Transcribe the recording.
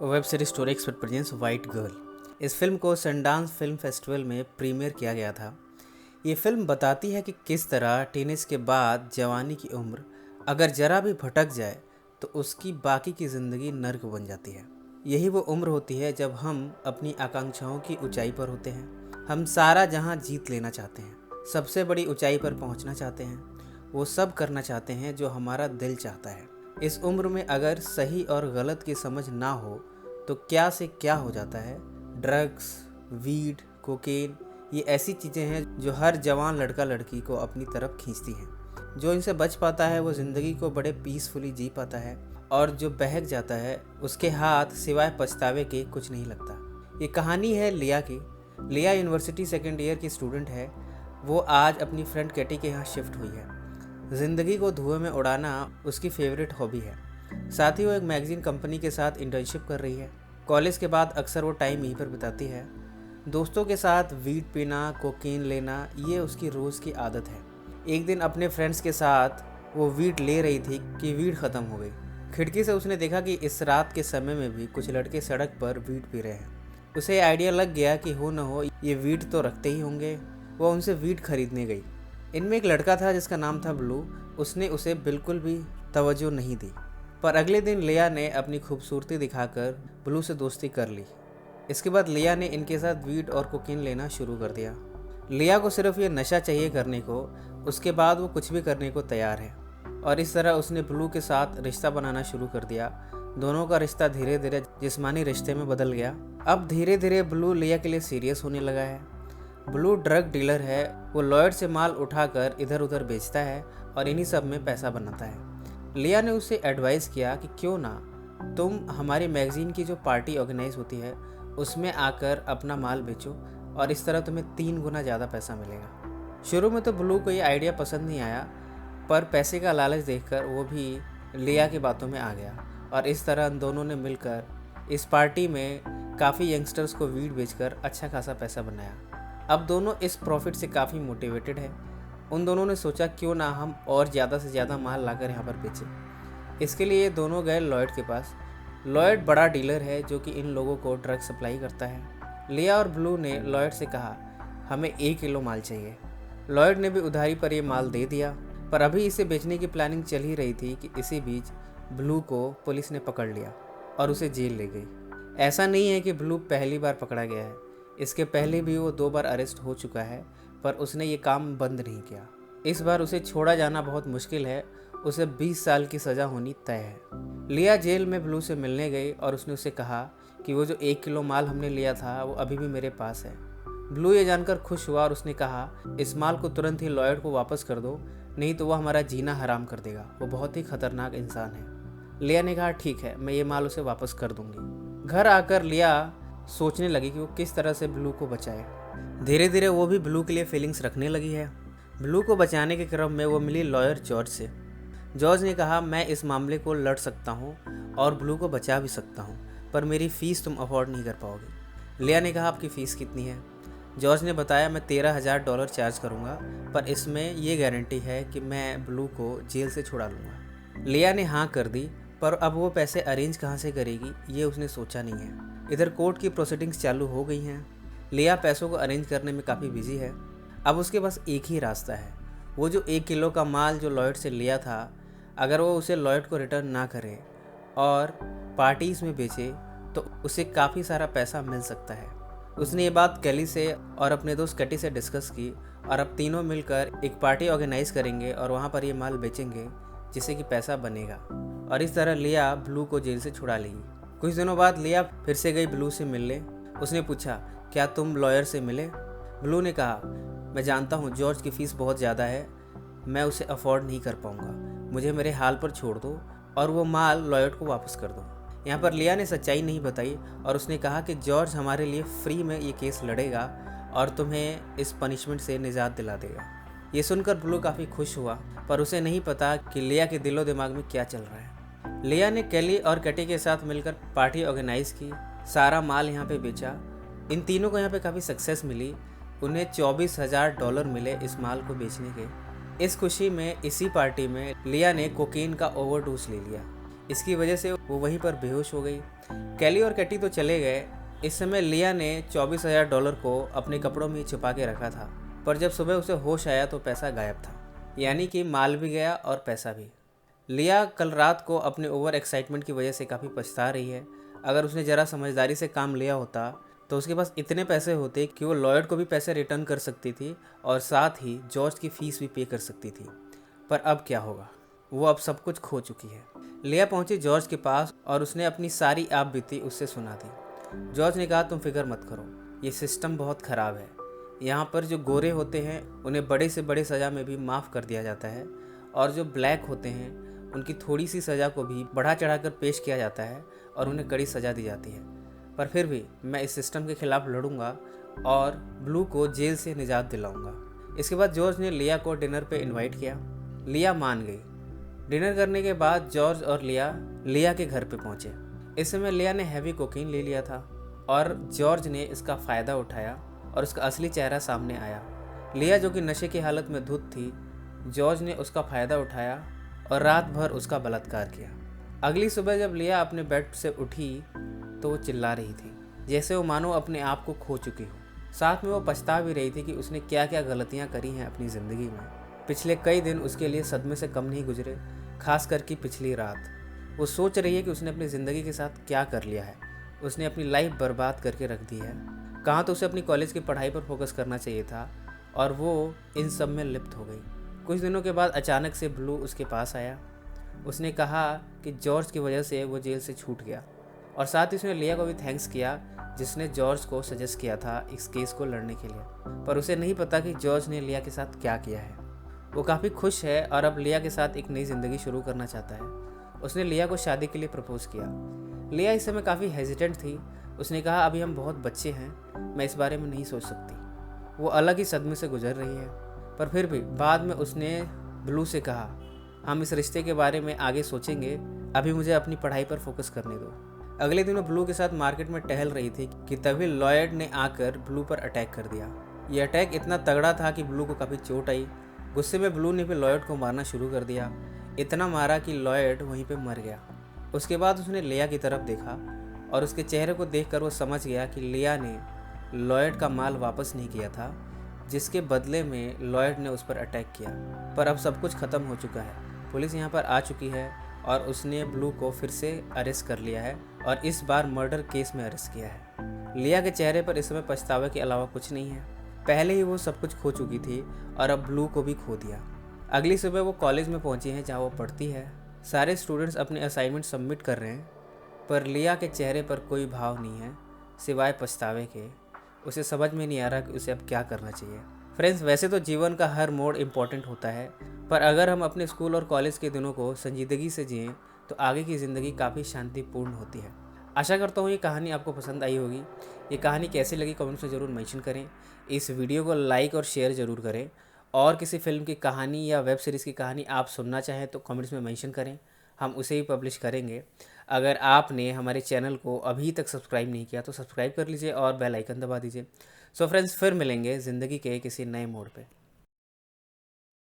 Web series story expert presence white girl. इस film को Sundance film festival में premiere किया गया था। ये फिल्म बताती है कि किस तरह टीनेज के बाद जवानी की उम्र अगर जरा भी भटक जाए तो उसकी बाकी की ज़िंदगी नर्क बन जाती है। यही वो उम्र होती है जब हम अपनी आकांक्षाओं की ऊंचाई पर होते हैं। हम सारा जहां जीत लेना चाहते हैं, सबसे बड़ी ऊंचाई पर पहुंचना चाहते हैं, वो सब करना चाहते हैं जो हमारा दिल चाहता है। इस उम्र में अगर सही और गलत की समझ ना हो तो क्या से क्या हो जाता है। ड्रग्स, वीड, कोकेन, ये ऐसी चीज़ें हैं जो हर जवान लड़का लड़की को अपनी तरफ खींचती हैं। जो इनसे बच पाता है वो ज़िंदगी को बड़े पीसफुली जी पाता है, और जो बहक जाता है उसके हाथ सिवाय पछतावे के कुछ नहीं लगता। ये कहानी है लिया की। लिया यूनिवर्सिटी सेकेंड ईयर की स्टूडेंट है। वो आज अपनी फ्रेंड कैटी के यहाँ शिफ्ट हुई है। ज़िंदगी को धुएं में उड़ाना उसकी फेवरेट हॉबी है। साथ ही वो एक मैगज़ीन कंपनी के साथ इंटर्नशिप कर रही है। कॉलेज के बाद अक्सर वो टाइम यहीं पर बिताती है। दोस्तों के साथ वीड पीना, कोकीन लेना, ये उसकी रोज़ की आदत है। एक दिन अपने फ्रेंड्स के साथ वो वीड ले रही थी कि वीड ख़त्म हो गई। खिड़की से उसने देखा कि इस रात के समय में भी कुछ लड़के सड़क पर वीड पी रहे हैं। उसे आइडिया लग गया कि हो न हो ये वीड तो रखते ही होंगे। वो उनसे वीड खरीदने गई। इनमें एक लड़का था जिसका नाम था ब्लू। उसने उसे बिल्कुल भी तवज्जो नहीं दी, पर अगले दिन लिया ने अपनी खूबसूरती दिखाकर ब्लू से दोस्ती कर ली। इसके बाद लिया ने इनके साथ वीड और कोकीन लेना शुरू कर दिया। लिया को सिर्फ ये नशा चाहिए करने को, उसके बाद वो कुछ भी करने को तैयार है। और इस तरह उसने ब्लू के साथ रिश्ता बनाना शुरू कर दिया। दोनों का रिश्ता धीरे धीरे जिस्मानी रिश्ते में बदल गया। अब धीरे धीरे ब्लू लिया के लिए सीरियस होने लगा है। ब्लू ड्रग डीलर है। वो लॉयड से माल उठाकर इधर उधर बेचता है और इन्हीं सब में पैसा बनाता है। लिया ने उसे एडवाइस किया कि क्यों ना तुम हमारी मैगज़ीन की जो पार्टी ऑर्गेनाइज होती है उसमें आकर अपना माल बेचो, और इस तरह तुम्हें 3 गुना ज़्यादा पैसा मिलेगा। शुरू में तो ब्लू को ये आइडिया पसंद नहीं आया, पर पैसे का लालच देखकर वो भी लिया की बातों में आ गया, और इस तरह उन दोनों ने मिलकर इस पार्टी में काफ़ी यंगस्टर्स को वीड बेचकर अच्छा खासा पैसा बनाया। अब दोनों इस प्रॉफिट से काफ़ी मोटिवेटेड है। उन दोनों ने सोचा क्यों ना हम और ज़्यादा से ज़्यादा माल लाकर यहाँ पर बेचें। इसके लिए ये दोनों गए लॉयड के पास। लॉयड बड़ा डीलर है जो कि इन लोगों को ड्रग सप्लाई करता है। लिया और ब्लू ने लॉयड से कहा हमें 1 किलो माल चाहिए। लॉयड ने भी उधारी पर ये माल दे दिया, पर अभी इसे बेचने की प्लानिंग चल ही रही थी कि इसी बीच ब्लू को पुलिस ने पकड़ लिया और उसे जेल ले गई। ऐसा नहीं है कि ब्लू पहली बार पकड़ा गया है। इसके पहले भी वो 2 बार अरेस्ट हो चुका है, पर उसने ये काम बंद नहीं किया। इस बार उसे छोड़ा जाना बहुत मुश्किल है। उसे 20 साल की सज़ा होनी तय है। लिया जेल में ब्लू से मिलने गई और उसने उसे कहा कि वो जो 1 किलो माल हमने लिया था वो अभी भी मेरे पास है। ब्लू ये जानकर खुश हुआ और उसने कहा इस माल को तुरंत ही लॉयड को वापस कर दो, नहीं तो वह हमारा जीना हराम कर देगा। वो बहुत ही खतरनाक इंसान है। लिया ने कहा ठीक है, मैं ये माल उसे वापस कर दूंगी। घर आकर लिया सोचने लगी कि वो किस तरह से ब्लू को बचाए। धीरे धीरे वो भी ब्लू के लिए फीलिंग्स रखने लगी है। ब्लू को बचाने के क्रम में वो मिली लॉयर जॉर्ज से। जॉर्ज ने कहा मैं इस मामले को लड़ सकता हूँ और ब्लू को बचा भी सकता हूँ, पर मेरी फ़ीस तुम अफोर्ड नहीं कर पाओगे। लिया ने कहा आपकी फ़ीस कितनी है? जॉर्ज ने बताया मैं $13,000 चार्ज करूँगा, पर इसमें यह गारंटी है कि मैं ब्लू को जेल से छुड़ा लूँगा। लिया ने हाँ कर दी, पर अब वो पैसे अरेंज कहाँ से करेगी ये उसने सोचा नहीं है। इधर कोर्ट की प्रोसीडिंग्स चालू हो गई हैं। लिया पैसों को अरेंज करने में काफ़ी बिजी है। अब उसके पास एक ही रास्ता है। वो जो 1 किलो का माल जो लॉयड से लिया था, अगर वो उसे लॉयड को रिटर्न ना करे और पार्टीज़ में बेचे तो उसे काफ़ी सारा पैसा मिल सकता है। उसने ये बात कैली से और अपने दोस्त कैटी से डिस्कस की, और अब तीनों मिलकर एक पार्टी ऑर्गेनाइज करेंगे और वहाँ पर ये माल बेचेंगे जिससे कि पैसा बनेगा, और इस तरह लिया ब्लू को जेल से छुड़ा लेगी। कुछ दिनों बाद लिया फिर से गई ब्लू से मिलने। उसने पूछा क्या तुम लॉयर से मिले? ब्लू ने कहा मैं जानता हूँ जॉर्ज की फ़ीस बहुत ज़्यादा है, मैं उसे अफोर्ड नहीं कर पाऊँगा, मुझे मेरे हाल पर छोड़ दो और वो माल लॉयर को वापस कर दो। यहाँ पर लिया ने सच्चाई नहीं बताई और उसने कहा कि जॉर्ज हमारे लिए फ्री में ये केस लड़ेगा और तुम्हें इस पनिशमेंट से निजात दिला देगा। ये सुनकर ब्लू काफ़ी खुश हुआ, पर उसे नहीं पता कि लिया के दिलो दिमाग में क्या चल रहा है। लिया ने कैली और कैटी के साथ मिलकर पार्टी ऑर्गेनाइज की, सारा माल यहाँ पे बेचा। इन तीनों को यहाँ पे काफ़ी सक्सेस मिली। उन्हें $24,000 मिले इस माल को बेचने के। इस खुशी में इसी पार्टी में लिया ने कोकीन का ओवरडोज ले लिया। इसकी वजह से वो वहीं पर बेहोश हो गई। कैली और कैटी तो चले गए। इस समय लिया ने $24,000 को अपने कपड़ों में छुपा के रखा था, पर जब सुबह उसे होश आया तो पैसा गायब था, यानी कि माल भी गया और पैसा भी। लिया कल रात को अपने ओवर एक्साइटमेंट की वजह से काफ़ी पछता रही है। अगर उसने ज़रा समझदारी से काम लिया होता तो उसके पास इतने पैसे होते कि वो लॉयड को भी पैसे रिटर्न कर सकती थी और साथ ही जॉर्ज की फ़ीस भी पे कर सकती थी। पर अब क्या होगा, वो अब सब कुछ खो चुकी है। लिया पहुंची जॉर्ज के पास और उसने अपनी सारी आप बीती उससे सुना दी। जॉर्ज ने कहा, तुम फिक्र मत करो, ये सिस्टम बहुत ख़राब है। यहाँ पर जो गोरे होते हैं उन्हें बड़े से बड़े सज़ा में भी माफ़ कर दिया जाता है, और जो ब्लैक होते हैं उनकी थोड़ी सी सज़ा को भी बढ़ा चढ़ाकर पेश किया जाता है और उन्हें कड़ी सज़ा दी जाती है। पर फिर भी मैं इस सिस्टम के खिलाफ लड़ूंगा और ब्लू को जेल से निजात दिलाऊंगा। इसके बाद जॉर्ज ने लिया को डिनर पे इनवाइट किया। लिया मान गई। डिनर करने के बाद जॉर्ज और लिया के घर पे पहुंचे। इस समय लिया ने हैवी कोकीन ले लिया था और जॉर्ज ने इसका फ़ायदा उठाया और उसका असली चेहरा सामने आया। लिया जो कि नशे की हालत में धुत थी, जॉर्ज ने उसका फ़ायदा उठाया और रात भर उसका बलात्कार किया। अगली सुबह जब लिया अपने बेड से उठी तो वो चिल्ला रही थी, जैसे वो मानो अपने आप को खो चुकी हो। साथ में वो पछता भी रही थी कि उसने क्या क्या गलतियाँ करी हैं अपनी ज़िंदगी में। पिछले कई दिन उसके लिए सदमे से कम नहीं गुजरे, खास करके पिछली रात। वो सोच रही है कि उसने अपनी ज़िंदगी के साथ क्या कर लिया है। उसने अपनी लाइफ बर्बाद करके रख दी है। कहाँ तो उसे अपनी कॉलेज की पढ़ाई पर फोकस करना चाहिए था और वो इन सब में लिप्त हो गई। कुछ दिनों के बाद अचानक से ब्लू उसके पास आया। उसने कहा कि जॉर्ज की वजह से वो जेल से छूट गया और साथ ही उसने लिया को भी थैंक्स किया, जिसने जॉर्ज को सजेस्ट किया था इस केस को लड़ने के लिए। पर उसे नहीं पता कि जॉर्ज ने लिया के साथ क्या किया है। वो काफ़ी खुश है और अब लिया के साथ एक नई ज़िंदगी शुरू करना चाहता है। उसने लिया को शादी के लिए प्रपोज़ किया। लिया इस समय काफ़ी हेजिटेंट थी। उसने कहा, अभी हम बहुत बच्चे हैं, मैं इस बारे में नहीं सोच सकती। वो अलग ही सदमे से गुजर रही है। पर फिर भी बाद में उसने ब्लू से कहा, हम इस रिश्ते के बारे में आगे सोचेंगे, अभी मुझे अपनी पढ़ाई पर फोकस करने दो। अगले दिन वो ब्लू के साथ मार्केट में टहल रही थी कि तभी लॉयड ने आकर ब्लू पर अटैक कर दिया। ये अटैक इतना तगड़ा था कि ब्लू को काफ़ी चोट आई। गुस्से में ब्लू ने भी लॉयड को मारना शुरू कर दिया। इतना मारा कि लॉयड वहीं पे मर गया। उसके बाद उसने लिया की तरफ देखा और उसके चेहरे को देखकर वो समझ गया कि लिया ने लॉयड का माल वापस नहीं किया था, जिसके बदले में लॉयड ने उस पर अटैक किया। पर अब सब कुछ ख़त्म हो चुका है। पुलिस यहाँ पर आ चुकी है और उसने ब्लू को फिर से अरेस्ट कर लिया है और इस बार मर्डर केस में अरेस्ट किया है। लिया के चेहरे पर इस समय पछतावे के अलावा कुछ नहीं है। पहले ही वो सब कुछ खो चुकी थी और अब ब्लू को भी खो दिया। अगली सुबह वो कॉलेज में पहुंची है जहाँ वो पढ़ती है। सारे स्टूडेंट्स अपने असाइनमेंट सबमिट कर रहे हैं, पर लिया के चेहरे पर कोई भाव नहीं है सिवाय पछतावे के। उसे समझ में नहीं आ रहा कि उसे अब क्या करना चाहिए। फ्रेंड्स, वैसे तो जीवन का हर मोड़ इम्पॉर्टेंट होता है, पर अगर हम अपने स्कूल और कॉलेज के दिनों को संजीदगी से जिएं तो आगे की ज़िंदगी काफ़ी शांतिपूर्ण होती है। आशा करता हूँ ये कहानी आपको पसंद आई होगी। ये कहानी कैसी लगी कमेंट्स में ज़रूर मेंशन करें। इस वीडियो को लाइक और शेयर ज़रूर करें। और किसी फिल्म की कहानी या वेब सीरीज़ की कहानी आप सुनना चाहें तो कमेंट्स में मेंशन करें, हम उसे ही पब्लिश करेंगे। अगर आपने हमारे चैनल को अभी तक सब्सक्राइब नहीं किया तो सब्सक्राइब कर लीजिए और बेल आइकन दबा दीजिए। सो फ्रेंड्स, फिर मिलेंगे ज़िंदगी के किसी नए मोड़ पे।